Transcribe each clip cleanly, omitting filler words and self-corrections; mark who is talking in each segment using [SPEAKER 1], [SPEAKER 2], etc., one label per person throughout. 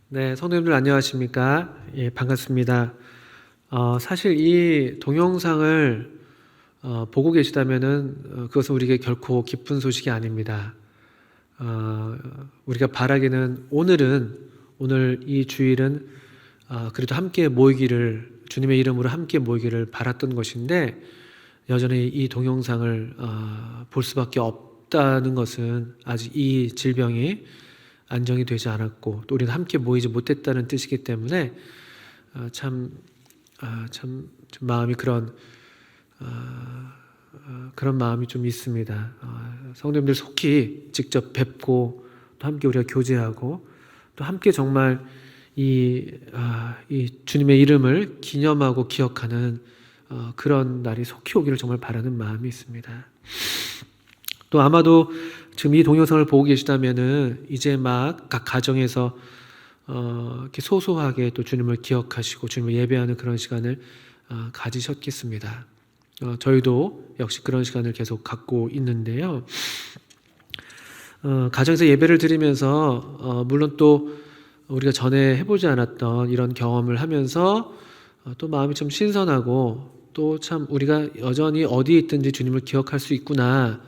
[SPEAKER 1] 네, 성도님들 안녕하십니까? 예, 반갑습니다. 사실 이 동영상을 보고 계시다면은 그것은 우리에게 결코 기쁜 소식이 아닙니다. 우리가 바라기는 오늘 이 주일은 그래도 함께 모이기를, 주님의 이름으로 함께 모이기를 바랐던 것인데, 여전히 이 동영상을 볼 수밖에 없다는 것은 아직 이 질병이 안정이 되지 않았고 또 우리는 함께 모이지 못했다는 뜻이기 때문에 참 마음이 그런 마음이 좀 있습니다. 성도님들 속히 직접 뵙고 또 함께 우리가 교제하고 또 함께 정말 이 주님의 이름을 기념하고 기억하는 그런 날이 속히 오기를 정말 바라는 마음이 있습니다. 또 아마도 지금 이 동영상을 보고 계시다면은 이제 막 각 가정에서 이렇게 소소하게 또 주님을 기억하시고 주님을 예배하는 그런 시간을 가지셨겠습니다. 저희도 역시 그런 시간을 계속 갖고 있는데요. 가정에서 예배를 드리면서 물론 또 우리가 전에 해보지 않았던 이런 경험을 하면서 또 마음이 좀 신선하고 또 참 우리가 여전히 어디에 있든지 주님을 기억할 수 있구나.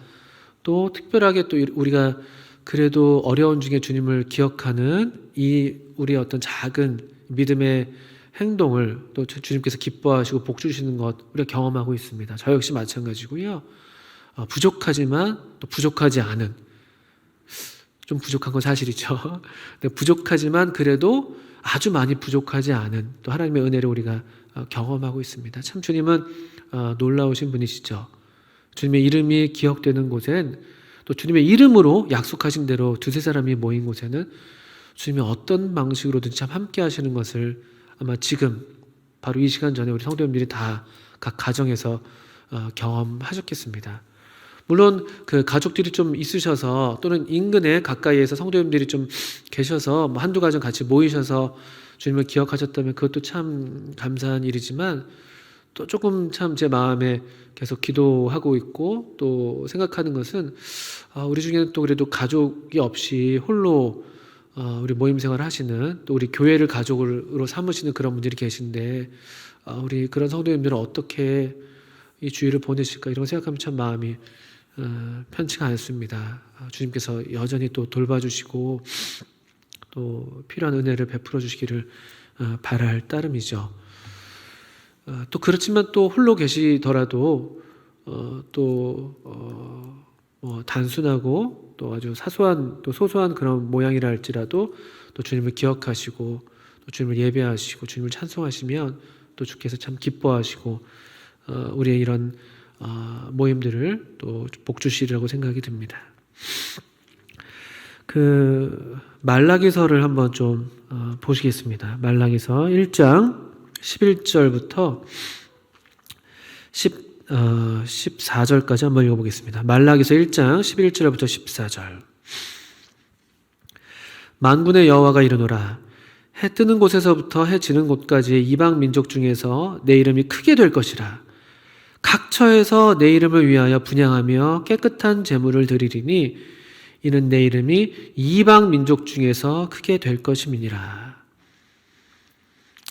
[SPEAKER 1] 또 특별하게 또 우리가 그래도 어려운 중에 주님을 기억하는 이 우리의 어떤 작은 믿음의 행동을 또 주님께서 기뻐하시고 복 주시는 것 우리가 경험하고 있습니다. 저 역시 마찬가지고요. 부족하지만 또 부족하지 않은, 좀 부족한 건 사실이죠. 부족하지만 그래도 아주 많이 부족하지 않은 또 하나님의 은혜를 우리가 경험하고 있습니다. 참 주님은 놀라우신 분이시죠. 주님의 이름이 기억되는 곳엔 또 주님의 이름으로 약속하신 대로 두세 사람이 모인 곳에는 주님이 어떤 방식으로든지 참 함께 하시는 것을 아마 지금 바로 이 시간 전에 우리 성도님들이 다 각 가정에서 경험하셨겠습니다. 물론 그 가족들이 좀 있으셔서 또는 인근에 가까이에서 성도님들이 좀 계셔서 뭐 한두 가정 같이 모이셔서 주님을 기억하셨다면 그것도 참 감사한 일이지만 또 조금 참 제 마음에 계속 기도하고 있고 또 생각하는 것은 우리 중에는 또 그래도 가족이 없이 홀로 우리 모임 생활을 하시는 또 우리 교회를 가족으로 삼으시는 그런 분들이 계신데 우리 그런 성도님들은 어떻게 이 주일을 보내실까 이런 생각하면 참 마음이 편치가 않습니다. 주님께서 여전히 또 돌봐주시고 또 필요한 은혜를 베풀어 주시기를 바랄 따름이죠. 또 그렇지만 또 홀로 계시더라도 뭐 단순하고 또 아주 사소한 또 소소한 그런 모양이라 할지라도 또 주님을 기억하시고 또 주님을 예배하시고 주님을 찬송하시면 또 주께서 참 기뻐하시고 우리의 이런 모임들을 또 복 주시리라고 생각이 듭니다. 그 말라기서를 한번 좀 보시겠습니다. 말라기서 1장 11절부터 14절까지 한번 읽어보겠습니다. 말라기서 1장 11절부터 14절. 만군의 여호와가 이르노라. 해 뜨는 곳에서부터 해 지는 곳까지 이방 민족 중에서 내 이름이 크게 될 것이라. 각 처에서 내 이름을 위하여 분향하며 깨끗한 제물을 드리리니 이는 내 이름이 이방 민족 중에서 크게 될 것임이니라.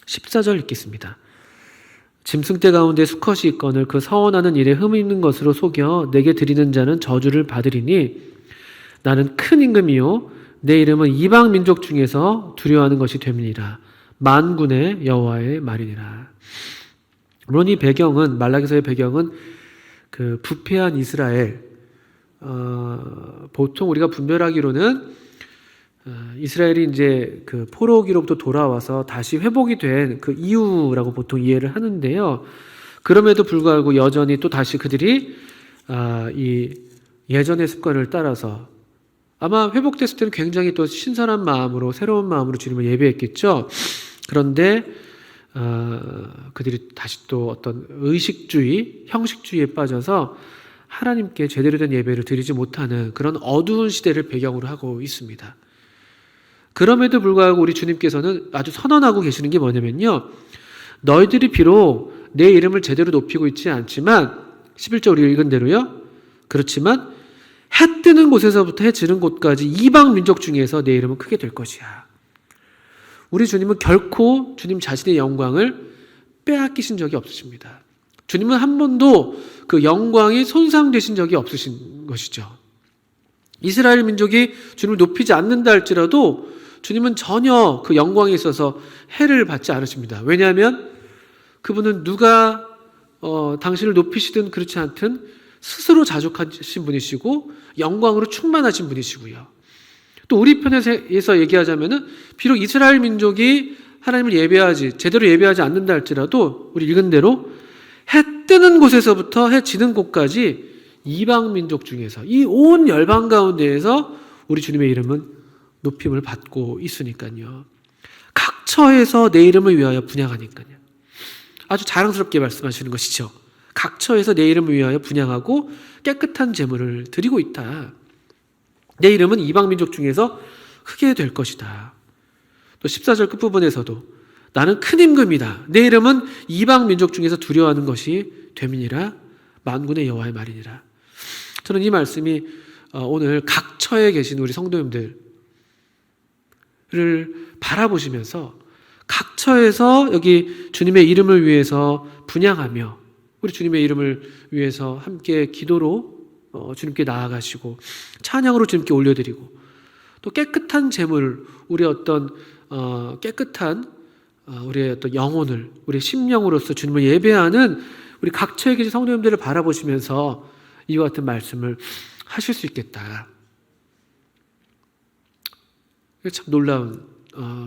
[SPEAKER 1] 14절 읽겠습니다. 짐승떼 가운데 수컷이 있거늘 그 서원하는 일에 흠이 있는 것으로 속여 내게 드리는 자는 저주를 받으리니 나는 큰 임금이요 내 이름은 이방 민족 중에서 두려워하는 것이 됨이니라. 만군의 여호와의 말이니라. 물론 이 배경은 말라기서의 배경은 그 부패한 이스라엘, 보통 우리가 분별하기로는 이스라엘이 이제 그 포로기로부터 돌아와서 다시 회복이 된 그 이유라고 보통 이해를 하는데요. 그럼에도 불구하고 여전히 또 다시 그들이 이 예전의 습관을 따라서 아마 회복됐을 때는 굉장히 또 신선한 마음으로 새로운 마음으로 주님을 예배했겠죠. 그런데 그들이 다시 또 어떤 의식주의, 형식주의에 빠져서 하나님께 제대로 된 예배를 드리지 못하는 그런 어두운 시대를 배경으로 하고 있습니다. 그럼에도 불구하고 우리 주님께서는 아주 선언하고 계시는 게 뭐냐면요. 너희들이 비록 내 이름을 제대로 높이고 있지 않지만 11절 우리 읽은 대로요. 그렇지만 해 뜨는 곳에서부터 해 지는 곳까지 이방 민족 중에서 내 이름은 크게 될 것이야. 우리 주님은 결코 주님 자신의 영광을 빼앗기신 적이 없으십니다. 주님은 한 번도 그 영광이 손상되신 적이 없으신 것이죠. 이스라엘 민족이 주님을 높이지 않는다 할지라도 주님은 전혀 그 영광에 있어서 해를 받지 않으십니다. 왜냐하면 그분은 누가 당신을 높이시든 그렇지 않든 스스로 자족하신 분이시고 영광으로 충만하신 분이시고요. 또 우리 편에서 얘기하자면은 비록 이스라엘 민족이 하나님을 제대로 예배하지 않는다 할지라도 우리 읽은 대로 해 뜨는 곳에서부터 해 지는 곳까지 이방 민족 중에서 이 온 열방 가운데에서 우리 주님의 이름은 높임을 받고 있으니까요. 각 처에서 내 이름을 위하여 분향하니까요. 아주 자랑스럽게 말씀하시는 것이죠. 각 처에서 내 이름을 위하여 분향하고 깨끗한 제물을 드리고 있다. 내 이름은 이방 민족 중에서 크게 될 것이다. 또 14절 끝부분에서도 나는 큰 임금이다. 내 이름은 이방 민족 중에서 두려워하는 것이 됨이니라. 만군의 여호와의 말이니라. 저는 이 말씀이 오늘 각 처에 계신 우리 성도님들을 바라보시면서 각 처에서 여기 주님의 이름을 위해서 분향하며 우리 주님의 이름을 위해서 함께 기도로 주님께 나아가시고 찬양으로 주님께 올려드리고 또 깨끗한 제물, 우리의 어떤 깨끗한 우리의 어떤 영혼을 우리의 심령으로서 주님을 예배하는 우리 각 처에 계신 성도님들을 바라보시면서 이와 같은 말씀을 하실 수 있겠다. 참 놀라운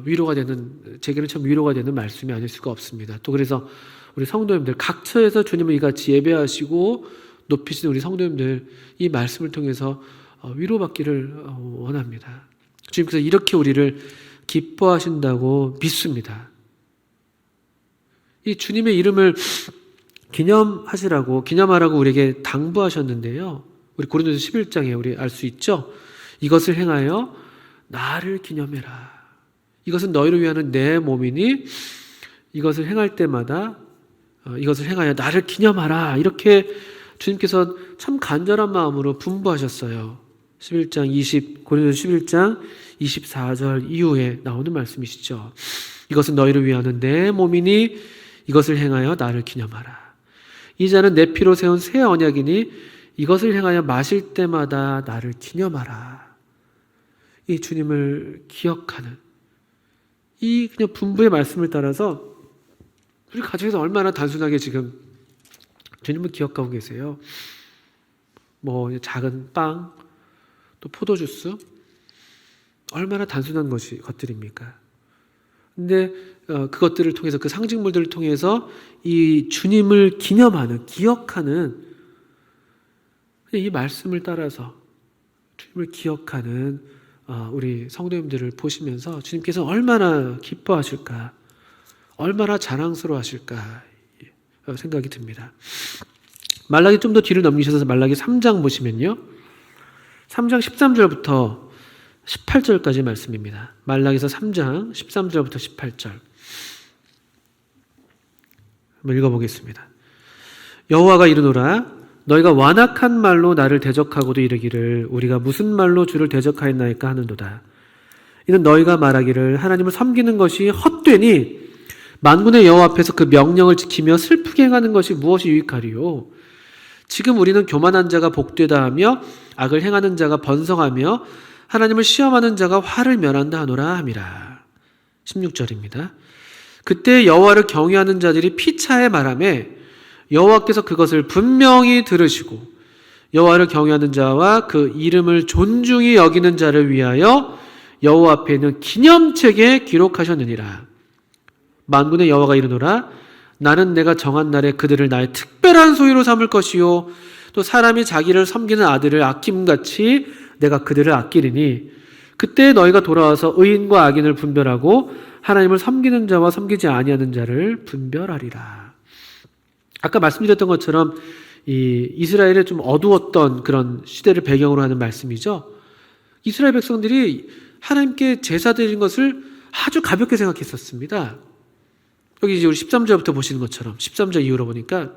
[SPEAKER 1] 위로가 되는, 제게는 참 위로가 되는 말씀이 아닐 수가 없습니다. 또 그래서 우리 성도님들 각 처에서 주님을 이같이 예배하시고 높이시는 우리 성도님들 이 말씀을 통해서 위로받기를 원합니다. 주님께서 이렇게 우리를 기뻐하신다고 믿습니다. 이 주님의 이름을 기념하라고 우리에게 당부하셨는데요. 우리 고린도서 11장에 우리 알 수 있죠. 이것을 행하여 나를 기념해라. 이것은 너희를 위하는 내 몸이니 이것을 행할 때마다 이것을 행하여 나를 기념하라. 이렇게 주님께서 참 간절한 마음으로 분부하셨어요. 고린도서 11장 24절 이후에 나오는 말씀이시죠. 이것은 너희를 위하는 내 몸이니 이것을 행하여 나를 기념하라. 이 잔은 내 피로 세운 새 언약이니 이것을 행하여 마실 때마다 나를 기념하라. 이 주님을 기억하는 이 그냥 분부의 말씀을 따라서 우리 가정에서 얼마나 단순하게 지금 주님을 기억하고 계세요. 뭐 작은 빵, 또 포도주스, 얼마나 단순한 것들입니까? 근데 그것들을 통해서 그 상징물들을 통해서 이 주님을 기억하는 이 말씀을 따라서 주님을 기억하는 우리 성도님들을 보시면서 주님께서 얼마나 기뻐하실까, 얼마나 자랑스러워하실까 생각이 듭니다. 말라기 좀 더 뒤를 넘기셔서 말라기 3장 보시면요. 3장 13절부터 18절까지 말씀입니다. 말라기서 3장 13절부터 18절 한번 읽어보겠습니다. 여호와가 이르노라 너희가 완악한 말로 나를 대적하고도 이르기를 우리가 무슨 말로 주를 대적하였나이까 하는도다. 이는 너희가 말하기를 하나님을 섬기는 것이 헛되니 만군의 여호와 앞에서 그 명령을 지키며 슬프게 행하는 것이 무엇이 유익하리요. 지금 우리는 교만한 자가 복되다 하며 악을 행하는 자가 번성하며 하나님을 시험하는 자가 화를 면한다 하노라 함이라. 16절입니다. 그때 여호와를 경외하는 자들이 피차에 말하매 여호와께서 그것을 분명히 들으시고 여호와를 경외하는 자와 그 이름을 존중히 여기는 자를 위하여 여호와 앞에 있는 기념책에 기록하셨느니라. 만군의 여호와가 이르노라 나는 내가 정한 날에 그들을 나의 특별한 소유로 삼을 것이요 또 사람이 자기를 섬기는 아들을 아낌같이 내가 그들을 아끼리니 그때 너희가 돌아와서 의인과 악인을 분별하고 하나님을 섬기는 자와 섬기지 아니하는 자를 분별하리라. 아까 말씀드렸던 것처럼 이 이스라엘의 좀 어두웠던 그런 시대를 배경으로 하는 말씀이죠. 이스라엘 백성들이 하나님께 제사 드린 것을 아주 가볍게 생각했었습니다. 여기 이제 우리 13절부터 보시는 것처럼 13절 이후로 보니까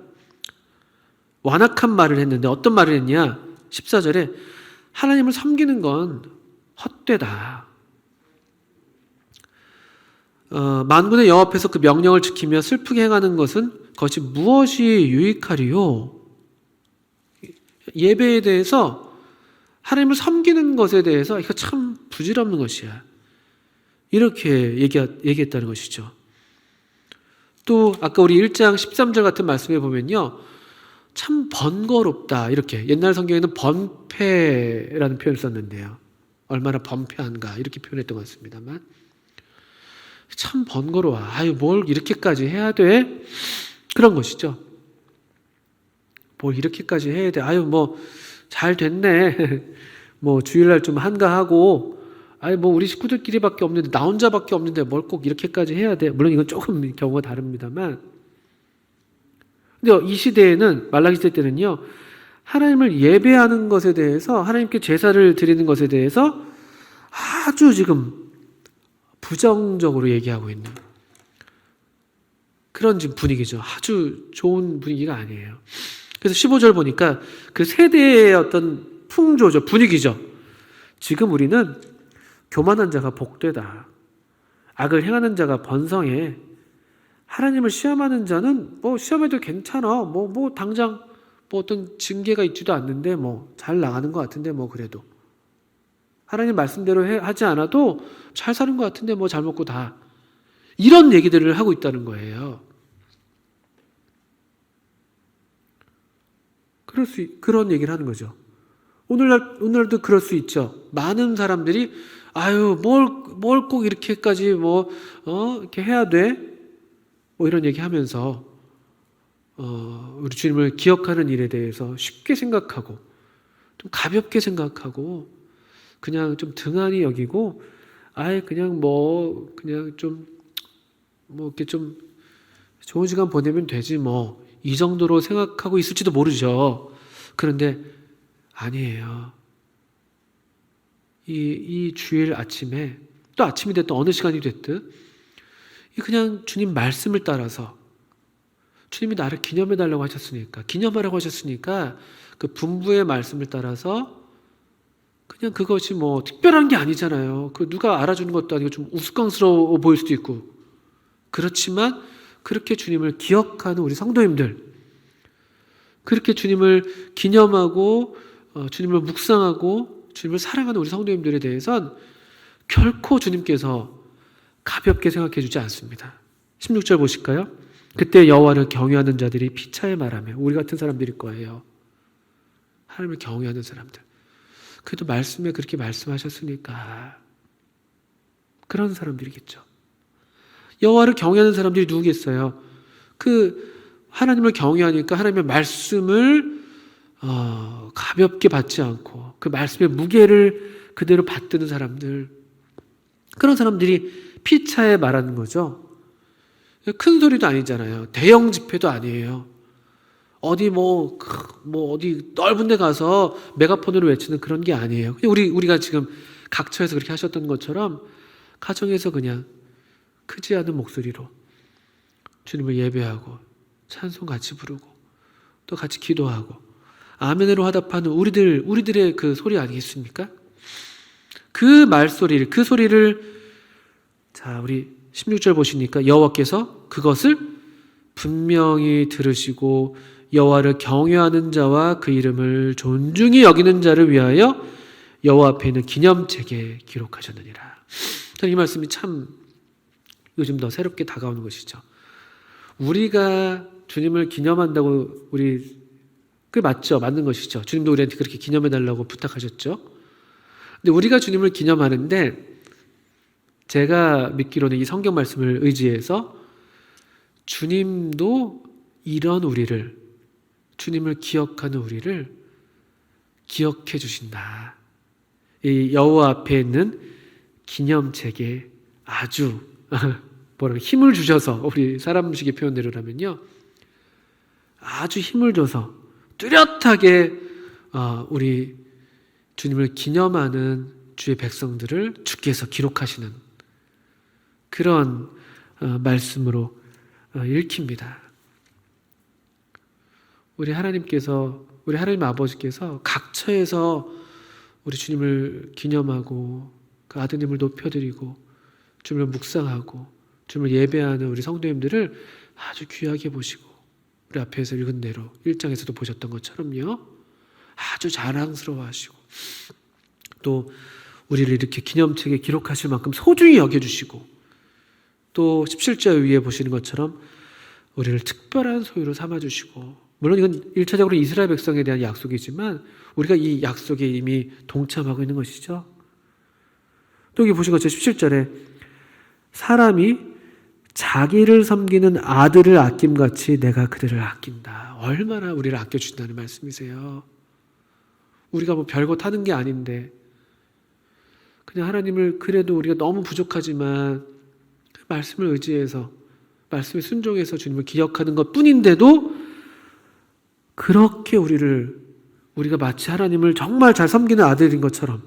[SPEAKER 1] 완악한 말을 했는데 어떤 말을 했냐? 14절에 하나님을 섬기는 건 헛되다. 만군의 여호와 앞에서 그 명령을 지키며 슬프게 행하는 것은 그것이 무엇이 유익하리요? 예배에 대해서 하나님을 섬기는 것에 대해서 이거 참 부질없는 것이야. 이렇게 얘기했다는 것이죠. 또 아까 우리 1장 13절 같은 말씀에 보면요. 참 번거롭다. 이렇게 옛날 성경에는 번패라는 표현을 썼는데요. 얼마나 번패한가 이렇게 표현했던 것 같습니다만 참 번거로워. 아유 뭘 이렇게까지 해야 돼? 그런 것이죠. 뭘 이렇게까지 해야 돼? 아유 뭐 잘 됐네. 뭐 주일날 좀 한가하고 아니 뭐 우리 식구들끼리밖에 없는데 나 혼자밖에 없는데 뭘 꼭 이렇게까지 해야 돼? 물론 이건 조금 경우가 다릅니다만 근데 이 시대에는 말라기 시대 때는요. 하나님을 예배하는 것에 대해서 하나님께 제사를 드리는 것에 대해서 아주 지금 부정적으로 얘기하고 있는 그런 지금 분위기죠. 아주 좋은 분위기가 아니에요. 그래서 15절 보니까 그 세대의 어떤 풍조죠. 분위기죠. 지금 우리는 교만한 자가 복되다. 악을 행하는 자가 번성해. 하나님을 시험하는 자는 뭐 시험해도 괜찮아. 뭐 당장 뭐 어떤 징계가 있지도 않는데 뭐 잘 나가는 것 같은데 뭐 그래도 하나님 말씀대로 하지 않아도 잘 사는 것 같은데 뭐 잘 먹고 다 이런 얘기들을 하고 있다는 거예요. 그런 얘기를 하는 거죠. 오늘날도 그럴 수 있죠. 많은 사람들이 아유 뭘 꼭 이렇게까지 이렇게 해야 돼? 뭐 이런 얘기하면서 우리 주님을 기억하는 일에 대해서 쉽게 생각하고 좀 가볍게 생각하고 그냥 좀 등한히 여기고 아예 그냥 그냥 좀 이렇게 좀 좋은 시간 보내면 되지 뭐 이 정도로 생각하고 있을지도 모르죠. 그런데 아니에요. 이 주일 아침에 또 아침이 됐든 어느 시간이 됐든 그냥 주님 말씀을 따라서 주님이 나를 기념해 달라고 하셨으니까 기념하라고 하셨으니까 그 분부의 말씀을 따라서 그냥 그것이 뭐 특별한 게 아니잖아요. 그 누가 알아주는 것도 아니고 좀 우스꽝스러워 보일 수도 있고 그렇지만 그렇게 주님을 기억하는 우리 성도님들 그렇게 주님을 기념하고 주님을 묵상하고 주님을 사랑하는 우리 성도님들에 대해선 결코 주님께서 가볍게 생각해 주지 않습니다. 16절 보실까요? 그때 여호와를 경외하는 자들이 피차에 말하며 우리 같은 사람들일 거예요. 하나님을 경외하는 사람들. 그래도 말씀에 그렇게 말씀하셨으니까 그런 사람들이겠죠. 여호와를 경외하는 사람들이 누구겠어요? 그 하나님을 경외하니까 하나님의 말씀을 가볍게 받지 않고 그 말씀의 무게를 그대로 받드는 사람들 그런 사람들이 피차에 말하는 거죠. 큰 소리도 아니잖아요. 대형 집회도 아니에요. 어디 어디 넓은 데 가서 메가폰으로 외치는 그런 게 아니에요. 우리가 지금 각처에서 그렇게 하셨던 것처럼 가정에서 그냥 크지 않은 목소리로 주님을 예배하고 찬송 같이 부르고 또 같이 기도하고 아멘으로 화답하는 우리들의 그 소리 아니겠습니까? 그 말소리를 그 소리를 자 우리 16절 보시니까 여호와께서 그것을 분명히 들으시고 여호와를 경외하는 자와 그 이름을 존중히 여기는 자를 위하여 여호와 앞에 있는 기념책에 기록하셨느니라. 이 말씀이 참 요즘 더 새롭게 다가오는 것이죠. 우리가 주님을 기념한다고 그게 맞죠. 맞는 것이죠. 주님도 우리한테 그렇게 기념해달라고 부탁하셨죠. 근데 우리가 주님을 기념하는데 제가 믿기로는 이 성경 말씀을 의지해서 주님도 이런 주님을 기억하는 우리를 기억해 주신다. 이 여호와 앞에 있는 기념책에 아주 힘을 주셔서 우리 사람식의 표현대로라면요. 아주 힘을 줘서 뚜렷하게 우리 주님을 기념하는 주의 백성들을 주께서 기록하시는 그런 말씀으로 읽힙니다. 우리 하나님 아버지께서 각처에서 우리 주님을 기념하고 그 아드님을 높여드리고 주님을 묵상하고 주님을 예배하는 우리 성도님들을 아주 귀하게 보시고 우리 앞에서 읽은 대로 1장에서도 보셨던 것처럼요. 아주 자랑스러워하시고 또 우리를 이렇게 기념책에 기록하실 만큼 소중히 여겨주시고 또 17절 위에 보시는 것처럼 우리를 특별한 소유로 삼아주시고 물론 이건 1차적으로 이스라엘 백성에 대한 약속이지만 우리가 이 약속에 이미 동참하고 있는 것이죠. 또 여기 보신 것처럼 17절에 사람이 자기를 섬기는 아들을 아낌같이 내가 그들을 아낀다. 얼마나 우리를 아껴주신다는 말씀이세요. 우리가 뭐 별것 하는 게 아닌데 그냥 하나님을 그래도 우리가 너무 부족하지만 말씀을 의지해서 말씀에 순종해서 주님을 기억하는 것 뿐인데도 그렇게 우리가 마치 하나님을 정말 잘 섬기는 아들인 것처럼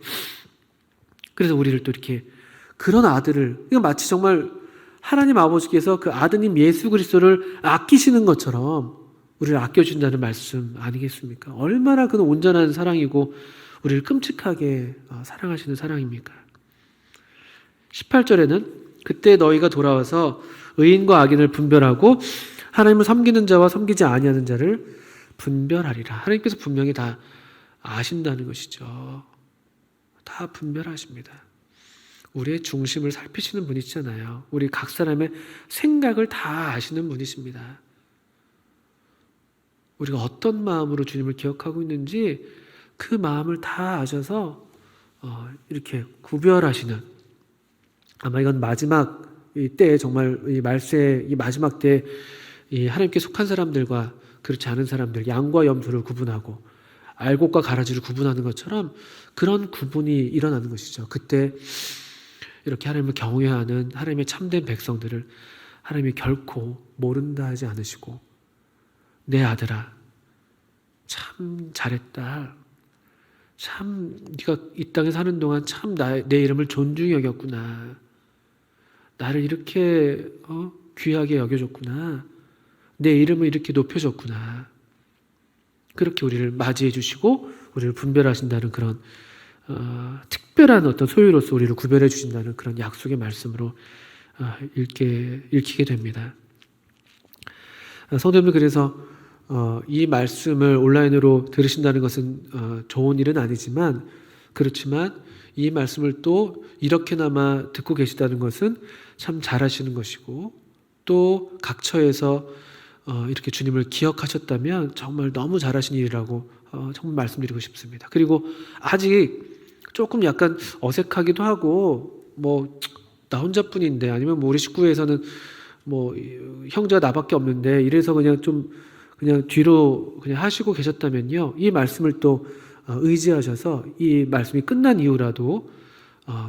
[SPEAKER 1] 그래서 우리를 또 이렇게 그런 아들을 이거 마치 정말 하나님 아버지께서 그 아드님 예수 그리스도를 아끼시는 것처럼 우리를 아껴준다는 말씀 아니겠습니까? 얼마나 그는 온전한 사랑이고 우리를 끔찍하게 사랑하시는 사랑입니까? 18절에는 그때 너희가 돌아와서 의인과 악인을 분별하고 하나님을 섬기는 자와 섬기지 아니하는 자를 분별하리라. 하나님께서 분명히 다 아신다는 것이죠. 다 분별하십니다. 우리의 중심을 살피시는 분이시잖아요. 우리 각 사람의 생각을 다 아시는 분이십니다. 우리가 어떤 마음으로 주님을 기억하고 있는지 그 마음을 다 아셔서 이렇게 구별하시는 아마 이건 마지막 때 정말 이 말세의 이 마지막 때 이 하나님께 속한 사람들과 그렇지 않은 사람들 양과 염소를 구분하고 알곡과 가라지를 구분하는 것처럼 그런 구분이 일어나는 것이죠. 그때 이렇게 하나님을 경외하는 하나님의 참된 백성들을 하나님이 결코 모른다 하지 않으시고 내 아들아 참 잘했다. 참 네가 이 땅에 사는 동안 참 내 이름을 존중히 여겼구나. 나를 이렇게 귀하게 여겨줬구나. 내 이름을 이렇게 높여줬구나. 그렇게 우리를 맞이해 주시고 우리를 분별하신다는 그런 특별한 어떤 소유로서 우리를 구별해 주신다는 그런 약속의 말씀으로 읽히게 됩니다. 성도님들 그래서 이 말씀을 온라인으로 들으신다는 것은 좋은 일은 아니지만 그렇지만 이 말씀을 또 이렇게나마 듣고 계시다는 것은 참 잘하시는 것이고 또 각처에서 이렇게 주님을 기억하셨다면 정말 너무 잘하신 일이라고 정말 말씀드리고 싶습니다. 그리고 아직 조금 약간 어색하기도 하고 뭐 나 혼자뿐인데 아니면 뭐 우리 식구에서는 뭐 형제가 나밖에 없는데 이래서 그냥 좀 그냥 뒤로 그냥 하시고 계셨다면요. 이 말씀을 또 의지하셔서 이 말씀이 끝난 이후라도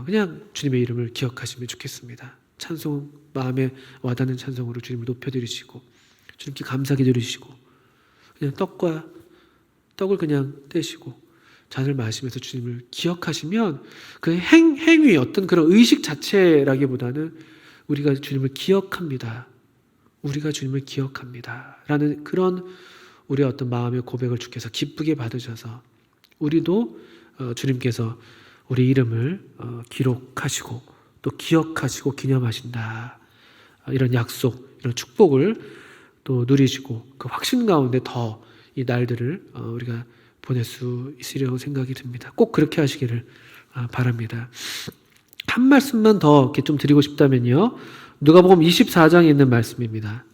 [SPEAKER 1] 그냥 주님의 이름을 기억하시면 좋겠습니다. 찬송 마음에 와닿는 찬송으로 주님을 높여드리시고 주님께 감사기드리시고 그냥 떡을 그냥 떼시고 잔을 마시면서 주님을 기억하시면 그 행위 어떤 그런 의식 자체라기보다는 우리가 주님을 기억합니다. 우리가 주님을 기억합니다. 라는 그런 우리의 어떤 마음의 고백을 주께서 기쁘게 받으셔서 우리도 주님께서 우리 이름을 기록하시고 또 기억하시고 기념하신다. 이런 약속, 이런 축복을 또 누리시고 그 확신 가운데 더 이 날들을 우리가 보낼 수 있으려고 생각이 듭니다. 꼭 그렇게 하시기를 바랍니다. 한 말씀만 더 이렇게 좀 드리고 싶다면요. 누가복음 24장에 있는 말씀입니다.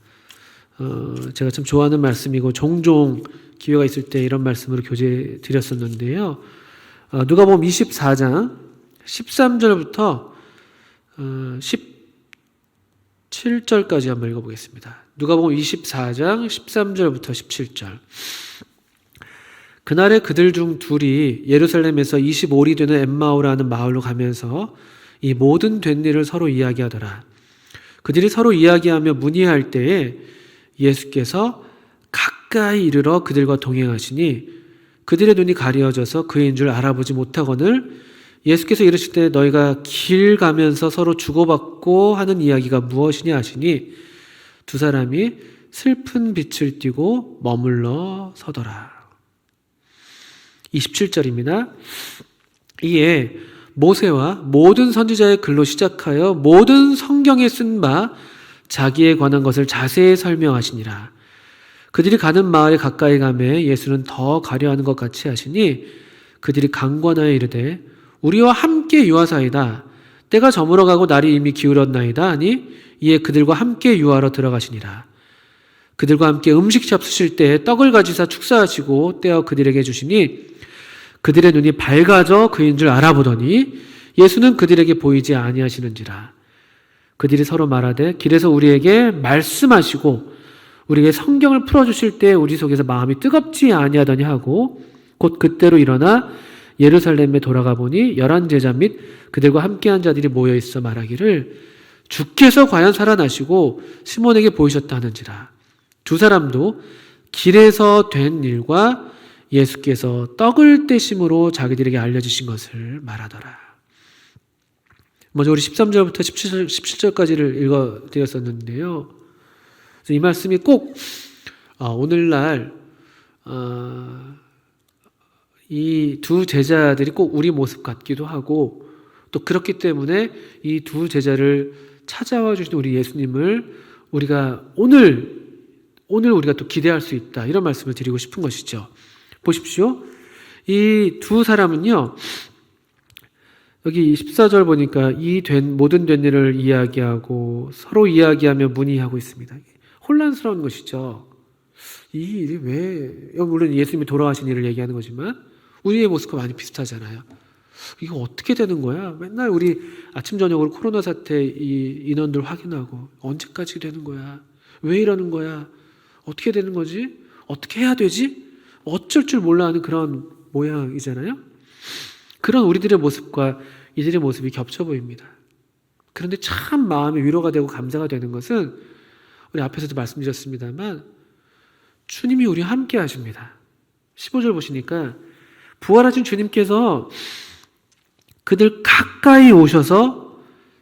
[SPEAKER 1] 제가 참 좋아하는 말씀이고 종종 기회가 있을 때 이런 말씀으로 교제 드렸었는데요. 누가복음 24장 13절부터 17절까지 한번 읽어보겠습니다. 누가복음 24장 13절부터 17절. 그날에 그들 중 둘이 예루살렘에서 25리 되는 엠마오라는 마을로 가면서 이 모든 된 일을 서로 이야기하더라. 그들이 서로 이야기하며 문의할 때에 예수께서 가까이 이르러 그들과 동행하시니 그들의 눈이 가려져서 그인 줄 알아보지 못하거늘 예수께서 이르실 때 너희가 길 가면서 서로 주고받고 하는 이야기가 무엇이냐 하시니 두 사람이 슬픈 빛을 띠고 머물러 서더라. 27절입니다. 이에 모세와 모든 선지자의 글로 시작하여 모든 성경에 쓴 바 자기에 관한 것을 자세히 설명하시니라. 그들이 가는 마을에 가까이 가매 예수는 더 가려하는 것 같이 하시니 그들이 강권하여 이르되 우리와 함께 유하사이다. 때가 저물어 가고 날이 이미 기울었나이다 하니 이에 그들과 함께 유하러 들어가시니라. 그들과 함께 음식 잡수실 때 떡을 가지사 축사하시고 떼어 그들에게 주시니 그들의 눈이 밝아져 그인 줄 알아보더니 예수는 그들에게 보이지 아니하시는지라. 그들이 서로 말하되 길에서 우리에게 말씀하시고 우리에게 성경을 풀어주실 때 우리 속에서 마음이 뜨겁지 아니하더니 하고 곧 그때로 일어나 예루살렘에 돌아가 보니 11 제자 및 그들과 함께한 자들이 모여 있어 말하기를 주께서 과연 살아나시고 시몬에게 보이셨다 하는지라. 두 사람도 길에서 된 일과 예수께서 떡을 떼심으로 자기들에게 알려주신 것을 말하더라. 먼저 우리 13절부터 17절까지를 읽어드렸었는데요. 이 말씀이 꼭 오늘날 이 두 제자들이 꼭 우리 모습 같기도 하고 또 그렇기 때문에 이 두 제자를 찾아와 주신 우리 예수님을 우리가 오늘 우리가 또 기대할 수 있다, 이런 말씀을 드리고 싶은 것이죠. 보십시오. 이 두 사람은요, 여기 14절 보니까 모든 된 일을 이야기하고 서로 이야기하며 문의하고 있습니다. 혼란스러운 것이죠. 이 일이 물론 예수님이 돌아가신 일을 얘기하는 거지만 우리의 모습과 많이 비슷하잖아요. 이거 어떻게 되는 거야? 맨날 우리 아침 저녁으로 코로나 사태 이 인원들 확인하고 언제까지 되는 거야? 왜 이러는 거야? 어떻게 되는 거지? 어떻게 해야 되지? 어쩔 줄 몰라 하는 그런 모양이잖아요. 그런 우리들의 모습과 이들의 모습이 겹쳐 보입니다. 그런데 참 마음이 위로가 되고 감사가 되는 것은 우리 앞에서도 말씀드렸습니다만 주님이 우리와 함께 하십니다. 15절 보시니까 부활하신 주님께서 그들 가까이 오셔서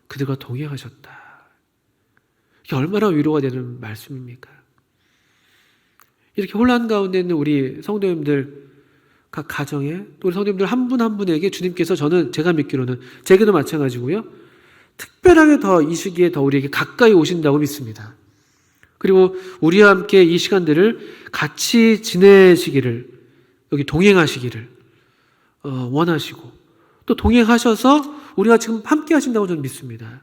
[SPEAKER 1] 그들과 동행하셨다. 이게 얼마나 위로가 되는 말씀입니까? 이렇게 혼란 가운데 있는 우리 성도님들 각 가정에 또 우리 성도님들 한 분 한 분에게 주님께서 제가 믿기로는 제게도 마찬가지고요, 특별하게 더 이 시기에 더 우리에게 가까이 오신다고 믿습니다. 그리고 우리와 함께 이 시간들을 같이 지내시기를, 여기 동행하시기를 원하시고 또 동행하셔서 우리가 지금 함께 하신다고 저는 믿습니다.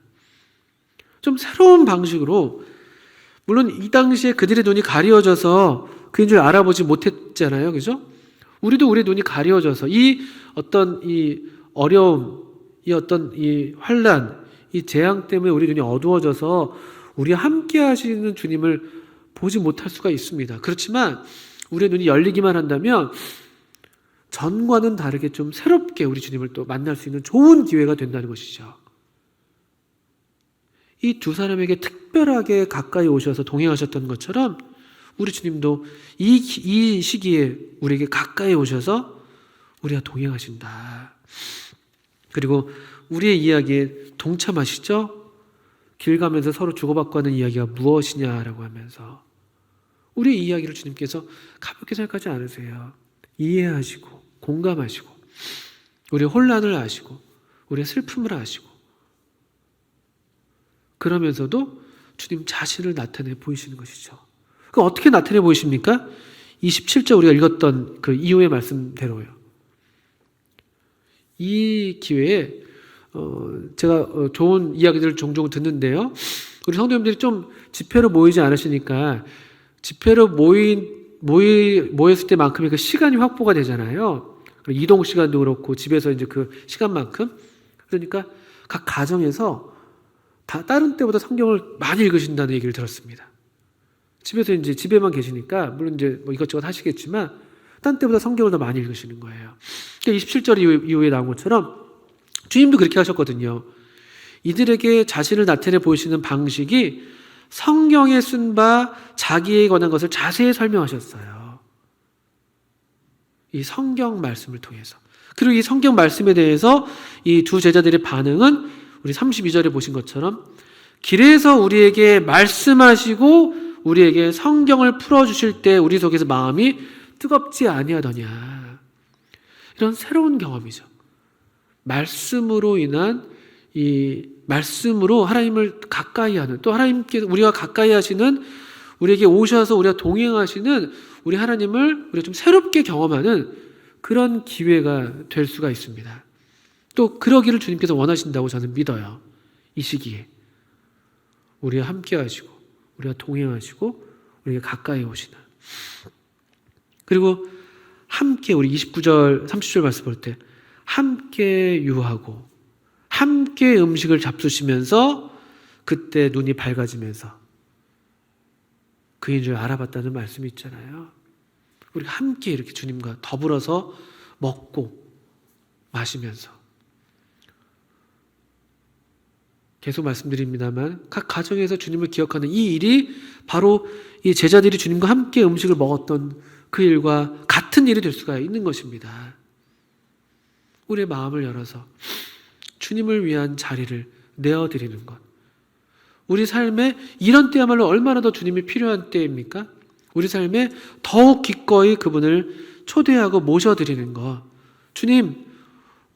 [SPEAKER 1] 좀 새로운 방식으로, 물론 이 당시에 그들의 눈이 가려져서 그인 줄 알아보지 못했잖아요. 그죠? 우리도 우리의 눈이 가려져서 이 어떤 이 어려움, 이 어떤 이 환난, 이 재앙 때문에 우리 눈이 어두워져서 우리와 함께 하시는 주님을 보지 못할 수가 있습니다. 그렇지만 우리의 눈이 열리기만 한다면 전과는 다르게 좀 새롭게 우리 주님을 또 만날 수 있는 좋은 기회가 된다는 것이죠. 이 두 사람에게 특별하게 가까이 오셔서 동행하셨던 것처럼 우리 주님도 이 시기에 우리에게 가까이 오셔서 우리와 동행하신다. 그리고 우리의 이야기에 동참하시죠? 길 가면서 서로 주고받고 하는 이야기가 무엇이냐라고 하면서 우리의 이야기를 주님께서 가볍게 생각하지 않으세요. 이해하시고 공감하시고 우리의 혼란을 아시고 우리의 슬픔을 아시고, 그러면서도 주님 자신을 나타내 보이시는 것이죠. 그 어떻게 나타내 보이십니까? 27절 우리가 읽었던 그 이후의 말씀대로요. 이 기회에 제가 좋은 이야기들을 종종 듣는데요, 우리 성도님들이 좀 집회로 모이지 않으시니까 집회로 모였을 때만큼의 그 시간이 확보가 되잖아요. 이동 시간도 그렇고 집에서 이제 그 시간만큼, 그러니까 각 가정에서 다 다른 때보다 성경을 많이 읽으신다는 얘기를 들었습니다. 집에서 이제 집에만 계시니까 물론 이제 뭐 이것저것 하시겠지만 딴 때보다 성경을 더 많이 읽으시는 거예요. 그러니까 27절 이후에 나온 것처럼 주님도 그렇게 하셨거든요. 이들에게 자신을 나타내 보이시는 방식이 성경에 쓴 바 자기에 관한 것을 자세히 설명하셨어요. 이 성경 말씀을 통해서. 그리고 이 성경 말씀에 대해서 이 두 제자들의 반응은 우리 32절에 보신 것처럼 길에서 우리에게 말씀하시고 우리에게 성경을 풀어주실 때 우리 속에서 마음이 뜨겁지 아니하더냐. 이런 새로운 경험이죠. 말씀으로 인한 이 말씀으로 하나님을 가까이 하는, 또 하나님께 우리와 가까이 하시는, 우리에게 오셔서 우리가 동행하시는 우리 하나님을 우리가 좀 새롭게 경험하는 그런 기회가 될 수가 있습니다. 또 그러기를 주님께서 원하신다고 저는 믿어요. 이 시기에 우리와 함께 하시고 우리와 동행하시고 우리가 가까이 오시는, 그리고 함께, 우리 29절 30절 말씀 볼 때 함께 유하고 함께 음식을 잡수시면서 그때 눈이 밝아지면서 그인 줄 알아봤다는 말씀이 있잖아요. 우리가 함께 이렇게 주님과 더불어서 먹고 마시면서, 계속 말씀드립니다만 각 가정에서 주님을 기억하는 이 일이 바로 이 제자들이 주님과 함께 음식을 먹었던 그 일과 같은 일이 될 수가 있는 것입니다. 우리의 마음을 열어서 주님을 위한 자리를 내어드리는 것, 우리 삶에 이런 때야말로 얼마나 더 주님이 필요한 때입니까? 우리 삶에 더욱 기꺼이 그분을 초대하고 모셔드리는 것. 주님,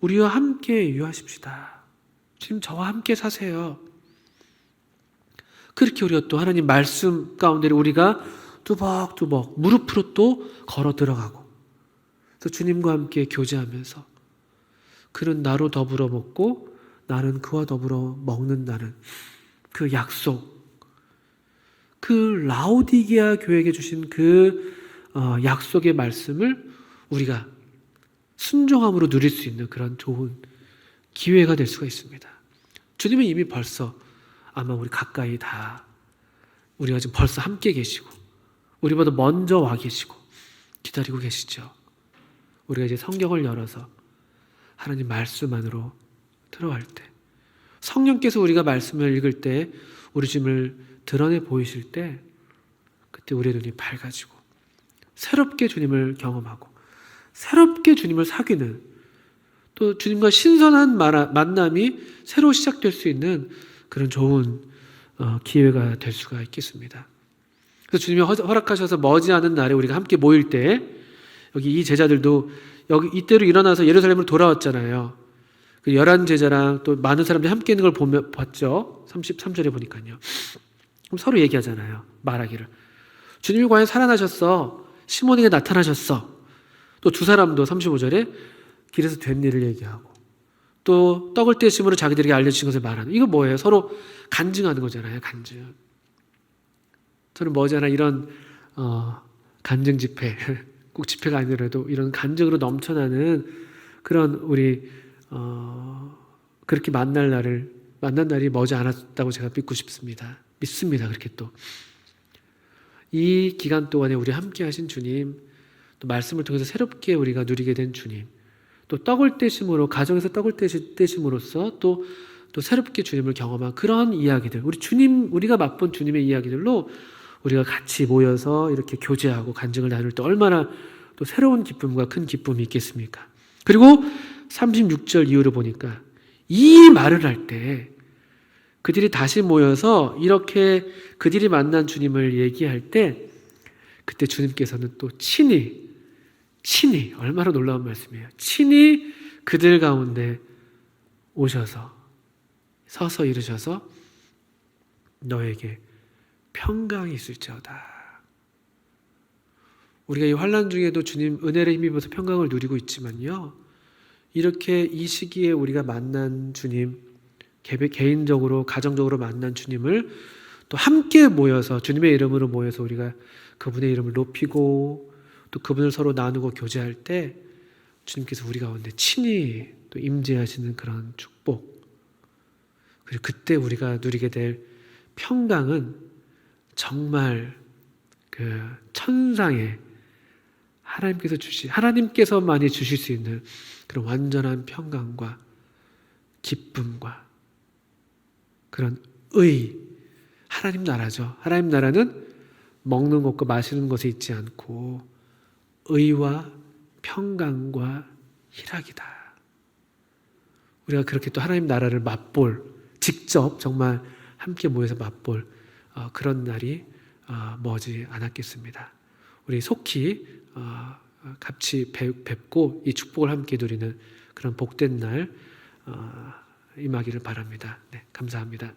[SPEAKER 1] 우리와 함께 유하십시다. 주님, 저와 함께 사세요. 그렇게 우리가 또 하나님 말씀 가운데 우리가 뚜벅뚜벅 무릎으로 또 걸어 들어가고, 또 주님과 함께 교제하면서 그는 나로 더불어 먹고 나는 그와 더불어 먹는다는 그 약속, 그 라오디게아 교회에게 주신 그 약속의 말씀을 우리가 순종함으로 누릴 수 있는 그런 좋은 기회가 될 수가 있습니다. 주님은 이미 벌써 아마 우리 가까이 다, 우리가 지금 벌써 함께 계시고 우리보다 먼저 와 계시고 기다리고 계시죠. 우리가 이제 성경을 열어서 하나님 말씀 안으로 들어갈 때, 성령께서 우리가 말씀을 읽을 때 우리 주님을 드러내 보이실 때, 그때 우리의 눈이 밝아지고 새롭게 주님을 경험하고 새롭게 주님을 사귀는, 또 주님과 신선한 만남이 새로 시작될 수 있는 그런 좋은 기회가 될 수가 있겠습니다. 그래서 주님이 허락하셔서 머지않은 날에 우리가 함께 모일 때, 여기 이 제자들도 여기 이때로 일어나서 예루살렘으로 돌아왔잖아요. 그 11제자랑 또 많은 사람들이 함께 있는 걸 봤죠. 33절에 보니까요. 그럼 서로 얘기하잖아요. 말하기를, 주님이 과연 살아나셨어, 시몬에게 나타나셨어. 또 두 사람도 35절에 길에서 된 일을 얘기하고, 또 떡을 떼심으로 자기들에게 알려주신 것을 말하는, 이거 뭐예요? 서로 간증하는 거잖아요. 간증. 저는 머지않아 이런 간증 집회, 꼭 집회가 아니더라도 이런 간증으로 넘쳐나는 그런 우리 그렇게 만난 날이 머지않았다고 제가 믿습니다. 그렇게 또 이 기간 동안에 우리 함께 하신 주님, 또 말씀을 통해서 새롭게 우리가 누리게 된 주님, 또 떡을 떼심으로, 가정에서 떡을 떼심으로써 또 새롭게 주님을 경험한 그런 이야기들, 우리가 맛본 주님의 이야기들로 우리가 같이 모여서 이렇게 교제하고 간증을 나눌 때 얼마나 또 새로운 기쁨과 큰 기쁨이 있겠습니까? 그리고 36절 이후로 보니까 이 말을 할 때 그들이 다시 모여서 이렇게 그들이 만난 주님을 얘기할 때, 그때 주님께서는 또 친히, 얼마나 놀라운 말씀이에요. 친히 그들 가운데 오셔서 서서 이르셔서 너에게 평강이 있을지어다. 우리가 이 환난 중에도 주님 은혜를 힘입어서 평강을 누리고 있지만요, 이렇게 이 시기에 우리가 만난 주님, 개인적으로 가정적으로 만난 주님을 또 함께 모여서 주님의 이름으로 모여서 우리가 그분의 이름을 높이고 또 그분을 서로 나누고 교제할 때 주님께서 우리 가운데 친히 또 임재하시는 그런 축복, 그리고 그때 우리가 누리게 될 평강은 정말 그 천상의 하나님께서만이 주실 수 있는 그런 완전한 평강과 기쁨과 그런 하나님 나라죠. 하나님 나라는 먹는 것과 마시는 것에 있지 않고 의와 평강과 희락이다. 우리가 그렇게 또 하나님 나라를 직접 정말 함께 모여서 맛볼 그런 날이 머지 않았겠습니다. 우리 속히 같이 뵙고 이 축복을 함께 누리는 그런 복된 날 임하기를 바랍니다. 네, 감사합니다.